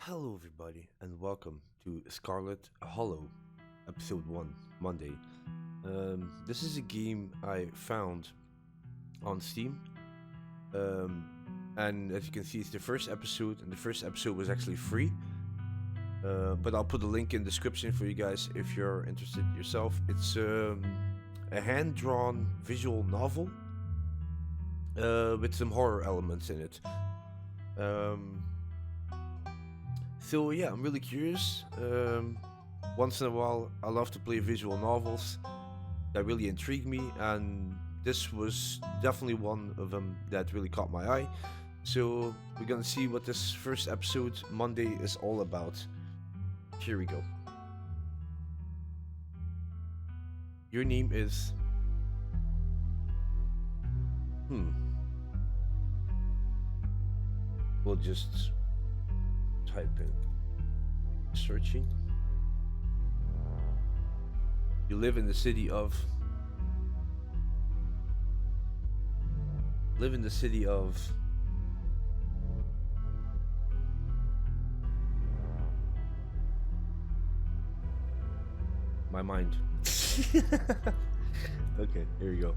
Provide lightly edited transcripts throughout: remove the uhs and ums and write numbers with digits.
Hello, everybody, and welcome to Scarlet Hollow, Episode 1, Monday. This is a game I found on Steam, um, and as you can see, it's the first episode, and the first episode was actually free. But I'll put a link in the description for you guys if you're interested yourself. It's a hand drawn visual novel with some horror elements in it. Um, So yeah, I'm really curious. Once in a while, I love to play visual novels that really intrigue me, and this was definitely one of them that really caught my eye. So we're gonna see what this first episode Monday is all about. Here we go. Your name is hmm. We'll just type in searching. You live in the city of live in the city of my mind. Okay, here we go.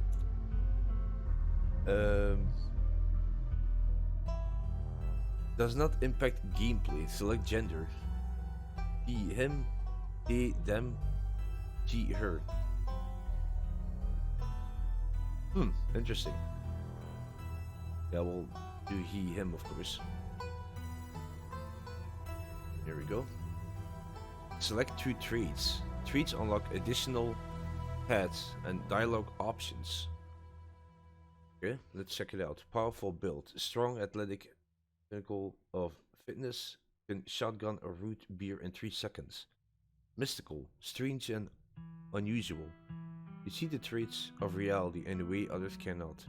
Um, does not impact gameplay. Select gender. He, him, they, them, she, her. Interesting. Yeah, we'll do he, him, of course. Here we go. Select two traits. Traits unlock additional paths and dialogue options. Okay, let's check it out. Powerful build. Strong, athletic, pinnacle of fitness. Can shotgun a root beer in 3 seconds. Mystical, strange and unusual. You see the traits of reality in a way others cannot.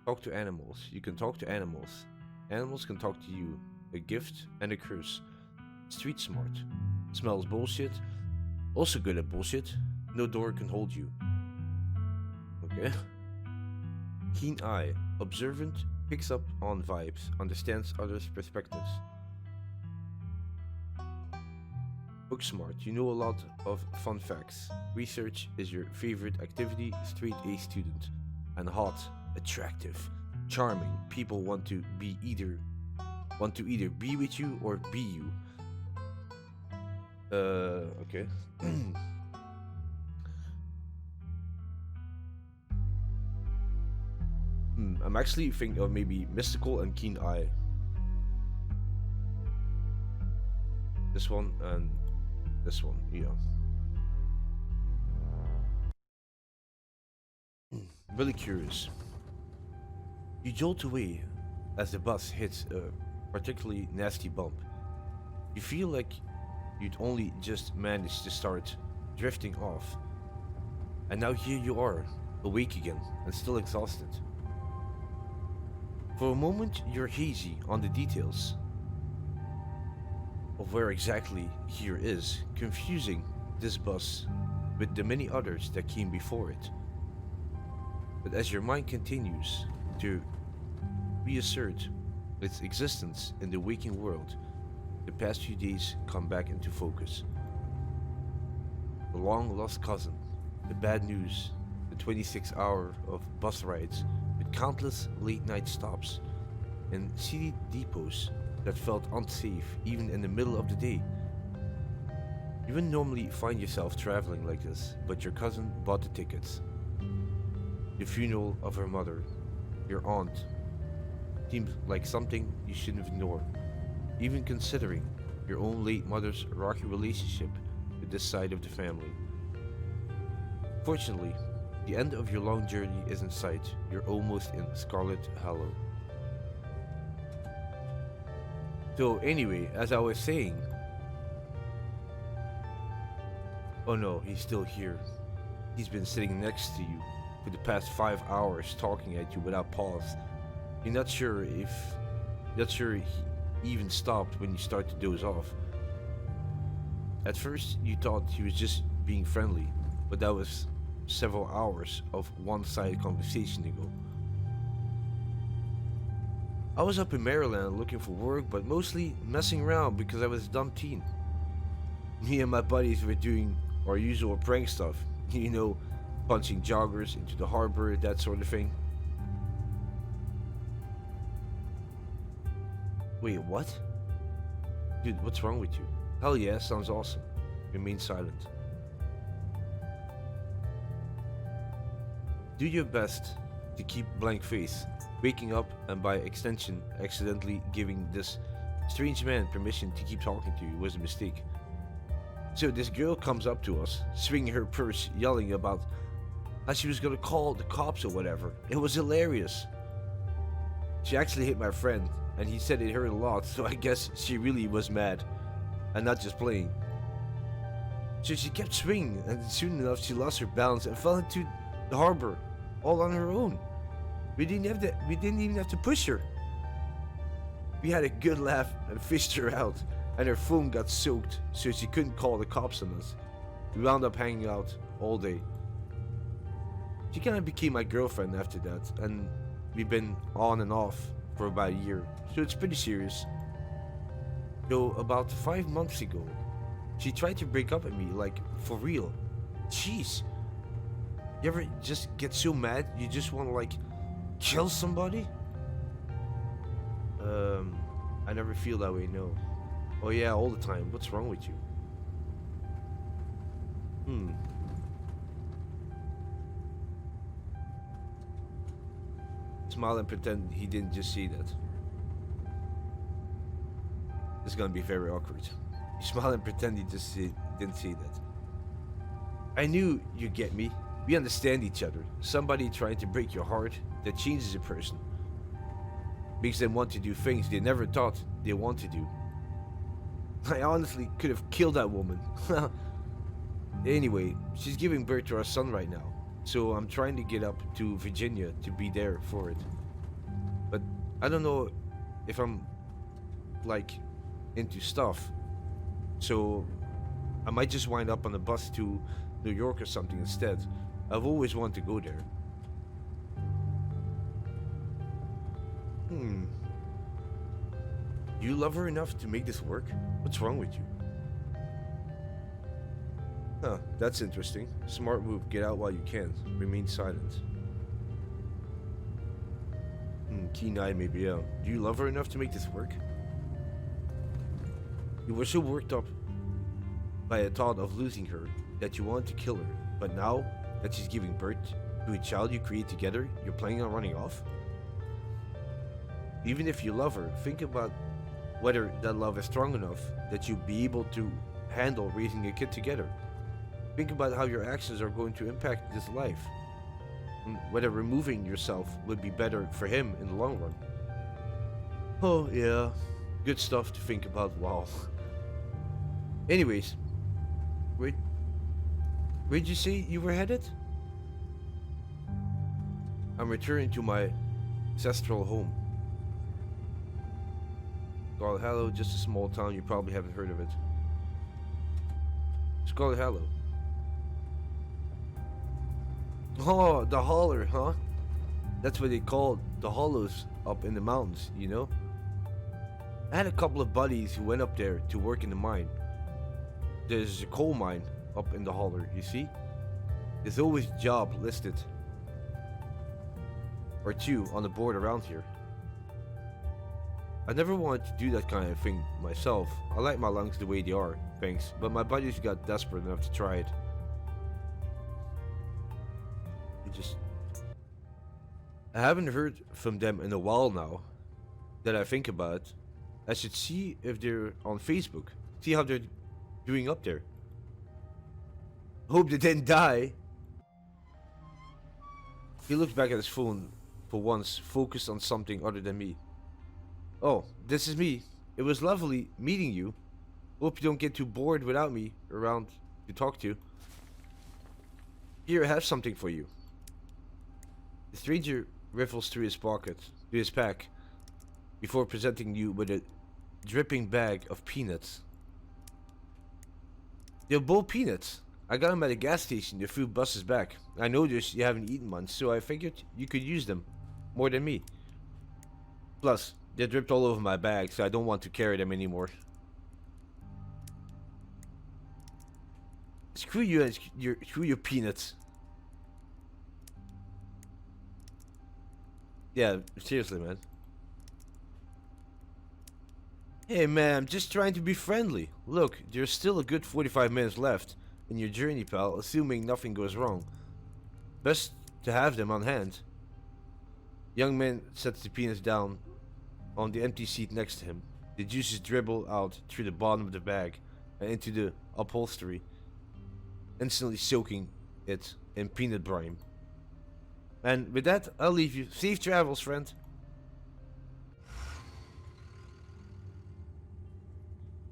Talk to animals. You can talk to animals. Animals can talk to you. A gift and a curse. Street smart. Smells bullshit. Also good at bullshit. No door can hold you. Okay. Keen eye. Observant. Picks up on vibes. Understands others' perspectives. Book smart. You know a lot of fun facts. Research is your favorite activity. Straight A student. And hot. Attractive. Charming. People want to either be with you or be you. Okay. I'm actually thinking of maybe mystical and keen eye. This one and this one, yeah. Really curious. You jolt away as the bus hits a particularly nasty bump. You feel like you'd only just managed to start drifting off. And now here you are, awake again and still exhausted. For a moment, you're hazy on the details of where exactly here is, confusing this bus with the many others that came before it. But as your mind continues to reassert its existence in the waking world, the past few days come back into focus. The long lost cousin, the bad news, the 26 hour of bus rides with countless late night stops, and city depots that felt unsafe even in the middle of the day. You wouldn't normally find yourself traveling like this, but your cousin bought the tickets. The funeral of her mother, your aunt, seems like something you shouldn't ignore, even considering your own late mother's rocky relationship with this side of the family. Fortunately, the end of your long journey is in sight. You're almost in Scarlet Hollow. So anyway, as I was saying, oh no, he's still here. He's been sitting next to you for the past 5 hours talking at you without pause. You're not sure he even stopped when you start to doze off. At first, you thought he was just being friendly, but that was several hours of one-sided conversation ago. I was up in Maryland looking for work, but mostly messing around because I was a dumb teen. Me and my buddies were doing our usual prank stuff, you know, punching joggers into the harbor, that sort of thing. Wait, what? Dude, what's wrong with you? Hell yeah, sounds awesome. Remain silent. Do your best to keep blank face, waking up and by extension accidentally giving this strange man permission to keep talking to you was a mistake. So this girl comes up to us, swinging her purse, yelling about how she was gonna call the cops or whatever. It was hilarious. She actually hit my friend, and he said it hurt a lot, so I guess she really was mad, and not just playing. So she kept swinging, and soon enough she lost her balance and fell into the harbor, all on her own. We didn't even have to push her. We had a good laugh and fished her out, and her phone got soaked, so she couldn't call the cops on us. We wound up hanging out all day. She kind of became my girlfriend after that, and we've been on and off for about a year, so it's pretty serious. Though about 5 months ago, she tried to break up with me, like, for real. Jeez. You ever just get so mad you just want to, like, kill somebody? I never feel that way, no. Oh yeah, all the time. What's wrong with you? Smile and pretend he didn't just see that. This is gonna be very awkward. You smile and pretend you just didn't see that. I knew you'd get me. We understand each other. Somebody trying to break your heart, that changes a person. Makes them want to do things they never thought they want to do. I honestly could have killed that woman. Anyway, she's giving birth to our son right now, so I'm trying to get up to Virginia to be there for it. But I don't know if I'm, like, into stuff, so I might just wind up on a bus to New York or something instead. I've always wanted to go there. Do you love her enough to make this work? What's wrong with you? Huh, that's interesting. Smart move. Get out while you can. Remain silent. Keen-eyed maybe, yeah. Do you love her enough to make this work? You were so worked up by the thought of losing her that you wanted to kill her, but now that she's giving birth to a child you create together, you're planning on running off? Even if you love her, think about whether that love is strong enough that you'll be able to handle raising a kid together. Think about how your actions are going to impact his life, and whether removing yourself would be better for him in the long run. Oh yeah, good stuff to think about. Wow. Anyways, where'd you say you were headed? I'm returning to my ancestral home. Scarlet Hollow, just a small town, you probably haven't heard of it. Scarlet Hollow. Oh, the holler, huh? That's what they call the hollows up in the mountains, you know? I had a couple of buddies who went up there to work in the mine. There's a coal mine up in the holler, you see? There's always a job listed. Or two on the board around here. I never wanted to do that kind of thing myself. I like my lungs the way they are, thanks, but my buddies got desperate enough to try it. I haven't heard from them in a while now. That I think about it, I should see if they're on Facebook. See how they're doing up there. Hope they didn't die. He looked back at his phone for once, focused on something other than me. Oh, this is me. It was lovely meeting you. Hope you don't get too bored without me around to talk to. Here, I have something for you. The stranger riffles through his pack, before presenting you with a dripping bag of peanuts. They're both peanuts. I got them at a gas station a few buses back. I noticed you haven't eaten much, so I figured you could use them more than me. Plus, They dripped all over my bag, so I don't want to carry them anymore. Screw you and screw your peanuts. Yeah, seriously, man. Hey man, I'm just trying to be friendly. Look, there's still a good 45 minutes left in your journey, pal, assuming nothing goes wrong. Best to have them on hand. Young man sets the peanuts down on the empty seat next to him. The juices dribble out through the bottom of the bag and into the upholstery, instantly soaking it in peanut brine. And with that, I'll leave you. Safe travels, friend.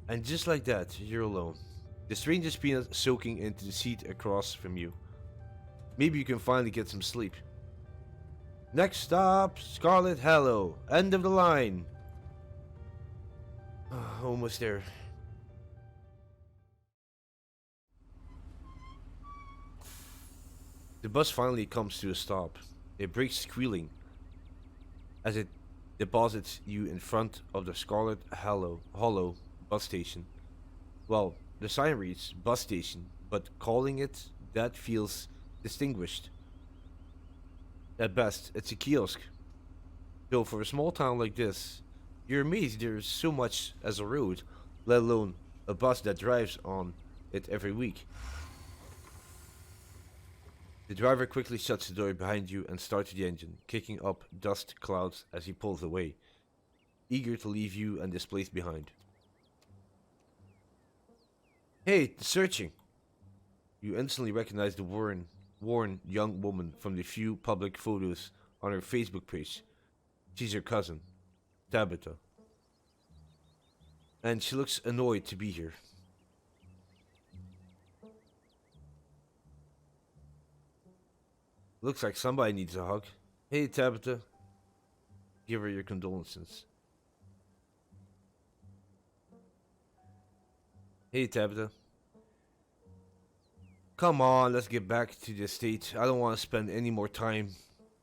And just like that, you're alone. The strangest peanut soaking into the seat across from you. Maybe you can finally get some sleep. Next stop, Scarlet Hollow. End of the line. Almost there. The bus finally comes to a stop. It brakes squealing as it deposits you in front of the Scarlet Hollow bus station. Well, the sign reads bus station, but calling it that feels distinguished. At best, it's a kiosk. Though for a small town like this, you're amazed there's so much as a road, let alone a bus that drives on it every week. The driver quickly shuts the door behind you and starts the engine, kicking up dust clouds as he pulls away, eager to leave you and this place behind. Hey, searching! You instantly recognize the worn young woman from the few public photos on her Facebook page. She's your cousin, Tabitha. And she looks annoyed to be here. Looks like somebody needs a hug. Hey, Tabitha. Give her your condolences. Hey, Tabitha. Come on, let's get back to the estate. I don't want to spend any more time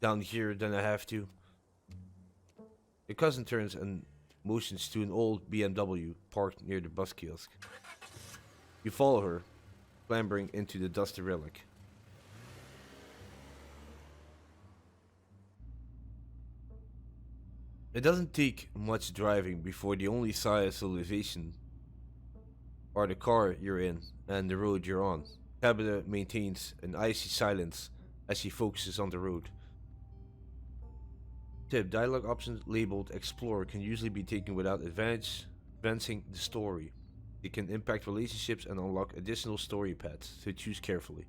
down here than I have to. Your cousin turns and motions to an old BMW parked near the bus kiosk. You follow her, clambering into the dusty relic. It doesn't take much driving before the only sign of civilization are the car you're in and the road you're on. Tabitha maintains an icy silence as she focuses on the road. Tip: dialogue options labeled Explore can usually be taken without advancing the story. It can impact relationships and unlock additional story paths, so choose carefully.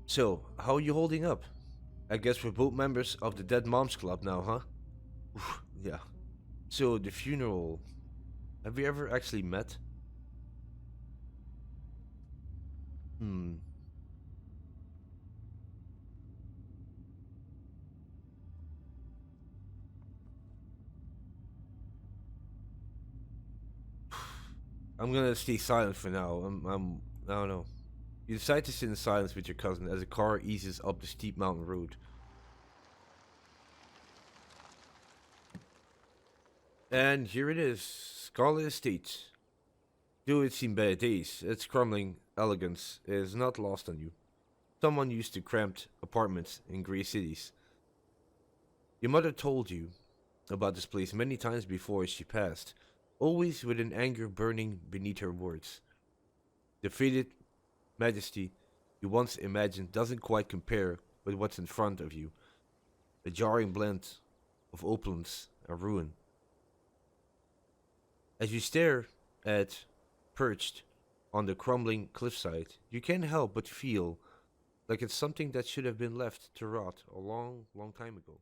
So, how are you holding up? I guess we're both members of the Dead Moms Club now, huh? Oof, yeah. So, the funeral. Have we ever actually met? Hmm. I'm gonna stay silent for now. I don't know. You decide to sit in silence with your cousin as the car eases up the steep mountain road. And here it is, Scarlet Estate. Though it's seen better days, its crumbling elegance is not lost on you. Someone used to cramped apartments in grey cities. Your mother told you about this place many times before she passed, always with an anger burning beneath her words. The faded majesty you once imagined doesn't quite compare with what's in front of you, a jarring blend of opulence and ruin. As you stare at perched on the crumbling cliffside, you can't help but feel like it's something that should have been left to rot a long, long time ago.